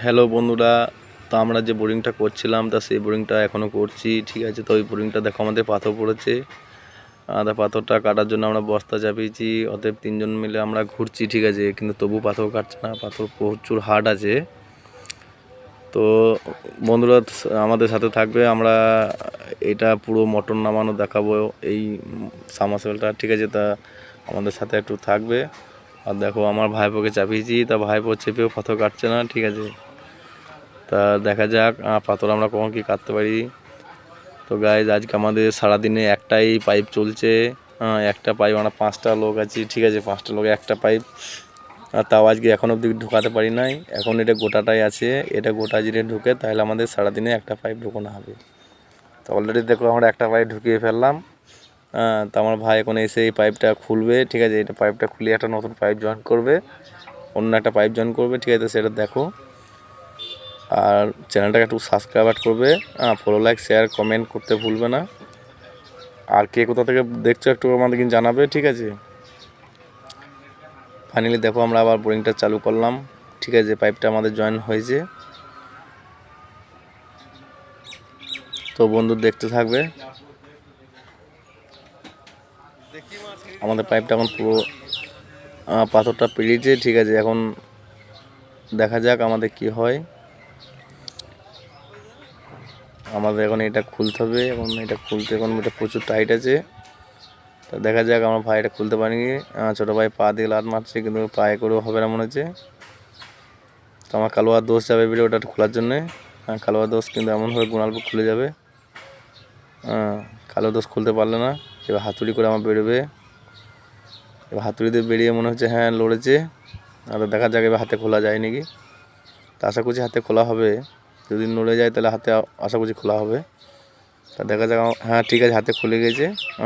Hello বন্ধুরা, তো আমরা যে বোরিংটা করছিলাম তা সেই বোরিংটা এখনও করছি, ঠিক আছে। তো ওই বোরিংটা দেখো আমাদের পাথর পড়েছে, তা পাথরটা কাটার জন্য আমরা বস্তা চাপিয়েছি। অতএব তিনজন মিলে আমরা ঘুরছি, ঠিক আছে, কিন্তু তবু পাথর কাটছে না, পাথর প্রচুর হার্ড আছে। তো বন্ধুরা আমাদের সাথে থাকবে, আমরা এটা পুরো মোটর নামানো দেখাবো এই সাবমার্সিবলটা, ঠিক আছে। তা আমাদের সাথে একটু থাকবে। আর দেখো আমার ভাইপোকে চাপিয়েছি, তা ভাইপো চেপেও পাথর কাটছে না, ঠিক আছে। তা দেখা যাক পাথর আমরা কখন কি কাটতে পারি। তো গাইজ আজকে আমাদের সারাদিনে একটাই পাইপ চলছে, একটা পাইপ, আমরা 5টা লোক আছি, ঠিক আছে। 5টা লোকে একটা পাইপ, আর তাও আজকে এখন অবধি ঢুকাতে পারি নাই। এখন এটা গোটাটাই আছে, এটা গোটা জিনিস ঢুকে তাহলে আমাদের সারাদিনে একটা পাইপ ঢুকানো হবে। তো অলরেডি দেখো আমরা একটা পাইপ ঢুকিয়ে ফেললাম। তো আমার ভাই এখন এসে এই পাইপটা খুলবে, ঠিক আছে। এটা পাইপটা খুলে একটা নতুন পাইপ জয়েন করবে, অন্য একটা পাইপ জয়েন করবে, ঠিক আছে। সেটা দেখো। আর চ্যানেলটাকে একটু সাবস্ক্রাইব করবে, ফলো, লাইক, শেয়ার, কমেন্ট করতে ভুলবে না। আর কে কোথা থেকে দেখছো একটু আমাদের কিন্তু জানাবে, ঠিক আছে। ফাইনালি দেখো আমরা আবার বোরিংটা চালু করলাম, ঠিক আছে। পাইপটা আমাদের জয়েন হয়েছে। তো বন্ধু দেখতে থাকবে, আমাদের পাইপটা এখন পুরো পাথরটা পেরিয়েছে, ঠিক আছে। এখন দেখা যাক আমাদের কি হয়। আমাদের এখন এটা খুলতে হবে, এখন এটা খুলতে এখন এটা প্রচুর টাইট আছে। তো দেখা যাক, আমার ভাই এটা খুলতে পারিনি, ছোটো ভাই পা দিয়ে লাত মারছে, কিন্তু পায়ে করেও হবে না মনে হচ্ছে। তো আমার কালোয়ার দোষ যাবে বেরিয়ে ওটা খোলার জন্যে, কালোয়ার দোষ কিন্তু এমনভাবে গুণালপুর খুলে যাবে, কালো দোষ খুলতে পারলে না। এবার হাতুড়ি করে আমার বেরোবে, এবার হাতুড়ি দিয়ে বেরিয়ে মনে হচ্ছে হ্যাঁ লড়েছে। আর দেখা যাক এবার হাতে খোলা যায় নাকি। তা আশা করছি হাতে খোলা হবে, যদি নড়ে যায় তাহলে হাতে আশা করছি খোলা হবে। তা দেখা যাক, হ্যাঁ ঠিক আছে, হাতে খুলে গেছে,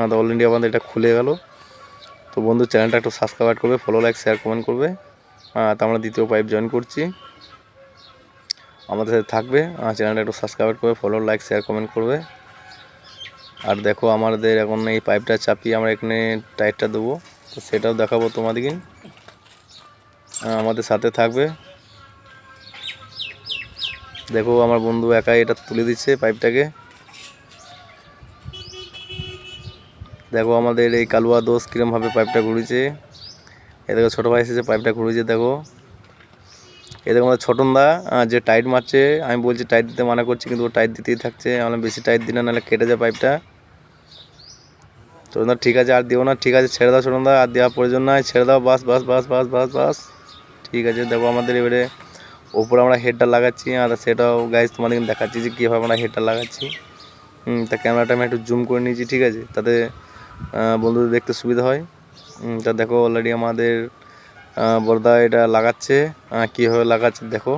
তো অলরেডি আমাদের এটা খুলে গেল। তো বন্ধু চ্যানেলটা একটু সাবস্ক্রাইব করবে, ফলো, লাইক, শেয়ার, কমেন্ট করবে। তো আমরা দ্বিতীয় পাইপ জয়েন করছি, আমাদের সাথে থাকবে। চ্যানেলটা একটু সাবস্ক্রাইব করবে, ফলো, লাইক, শেয়ার, কমেন্ট করবে। আর দেখো আমাদের এখন এই পাইপটা চাপিয়ে আমরা এখানে টাইটটা দেবো, তো সেটাও দেখাবো তোমাদেরকে। আমাদের সাথে থাকবে। দেখো আমার বন্ধু একাই এটা তুলে দিচ্ছে পাইপটাকে। দেখো আমাদের এই কালুয়া দোষ কীরমভাবে পাইপটা ঘুরেছে। এ দেখো ছোটো ভাই এসেছে, পাইপটা ঘুরেছে দেখো। এ দেখো আমাদের ছোটনদা যে টাইট মারছে, আমি বলছি টাইট দিতে মানা করছি, কিন্তু ও টাইট দিতেই থাকছে। আমরা বেশি টাইট দিই না, নাহলে কেটে যায় পাইপটা। ছোটনদা ঠিক আছে আর দিও না, ঠিক আছে ছেড়ে দাও ছোটনদা, আর দেওয়ার প্রয়োজন নয়, ছেড়ে দাও, বাস বাস বাস বাস বাস বাস, ঠিক আছে। দেখো আমাদের এবারে ওপরে আমরা হেডটা লাগাচ্ছি, আর সেটাও গাইজ তোমাদের দেখাচ্ছি যে কীভাবে আমরা হেডটা লাগাচ্ছি। তা ক্যামেরাটা আমি একটু জুম করে নিয়েছি, ঠিক আছে, তাতে বন্ধুদের দেখতে সুবিধা হয়। তা দেখো অলরেডি আমাদের বড়দা এটা লাগাচ্ছে, কীভাবে লাগাচ্ছে দেখো।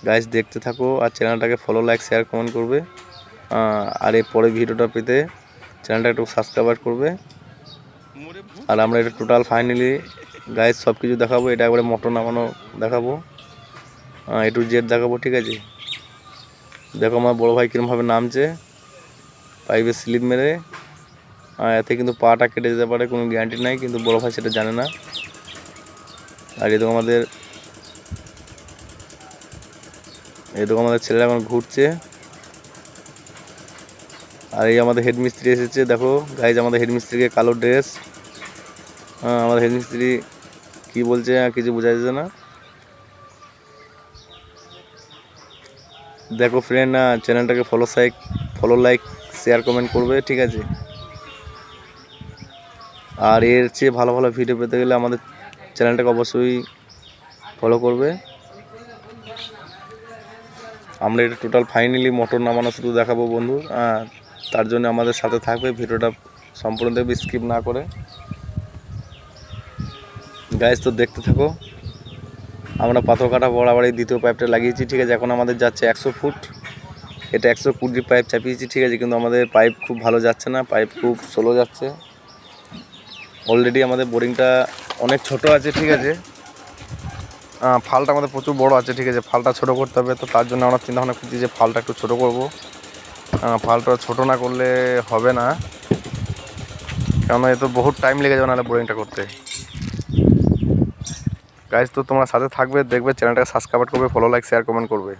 গাইজ দেখতে থাকো, আর চ্যানেলটাকে ফলো, লাইক, শেয়ার, কমেন্ট করবে। আর এই পরে ভিডিওটা পেতে চ্যানেলটা একটু সাবস্ক্রাইব করবে। আর আমরা এটা টোটাল ফাইনালি গাইজ সব কিছু দেখাবো, এটা একবারে মোটর নামানো দেখাবো, এ টু জেড দেখাবো, ঠিক আছে। দেখো আমার বড়ো ভাই কীরমভাবে নামছে পাইপে স্লিপ মেরে, এতে কিন্তু পাটা কেটে যেতে পারে, কোনো গ্যারান্টি নাই, কিন্তু বড়ো ভাই সেটা জানে না। আর এদিকে আমাদের ছেলেরা এখন ঘুরছে। আর এই আমাদের হেড মিস্ত্রি এসেছে, দেখো গাইজ আমাদের হেড মিস্ত্রিকে কালো ড্রেস, আমাদের হেড মিস্ত্রি কী বলছে কিছু বোঝা যাচ্ছে না। দেখো ফ্রেন্ড, চ্যানেলটাকে ফলো, লাইক, শেয়ার, কমেন্ট করবে, ঠিক আছে। আর এর চেয়ে ভালো ভালো ভিডিও পেতে গেলে আমাদের চ্যানেলটাকে অবশ্যই ফলো করবে। আমরা এটা টোটাল ফাইনালি মোটর নামানো শুধু দেখাবো বন্ধু, তার জন্য আমাদের সাথে থাকবে, ভিডিওটা সম্পূর্ণ দেখবে, স্কিপ না করে। গাইজ তো দেখতে থাকো, আমরা পাথর কাটা বরাবর এই দ্বিতীয় পাইপটা লাগিয়েছি, ঠিক আছে। এখন আমাদের যাচ্ছে 100 ফুট, এটা 120 পাইপ চাপিয়েছি, ঠিক আছে, কিন্তু আমাদের পাইপ খুব ভালো যাচ্ছে না, পাইপ খুব স্লো যাচ্ছে। অলরেডি আমাদের বোরিংটা অনেক ছোট আছে, ঠিক আছে, ফালটা আমাদের প্রচুর বড় আছে, ঠিক আছে। ফালটা ছোট করতে হবে, তো তার জন্য আমরা চিন্তা ভাবনা করছি যে ফালটা একটু ছোট করব। ফালটা ছোট না করলে হবে না, কেননা এ তো বহুত টাইম লেগে যাবে নাহলে বোরিংটা করতে। গাইজ তো তোমরা সাথে থাকবে, দেখবে, চ্যানেলটাকে সাবস্ক্রাইব করবে, ফলো, লাইক, শেয়ার, কমেন্ট করবে।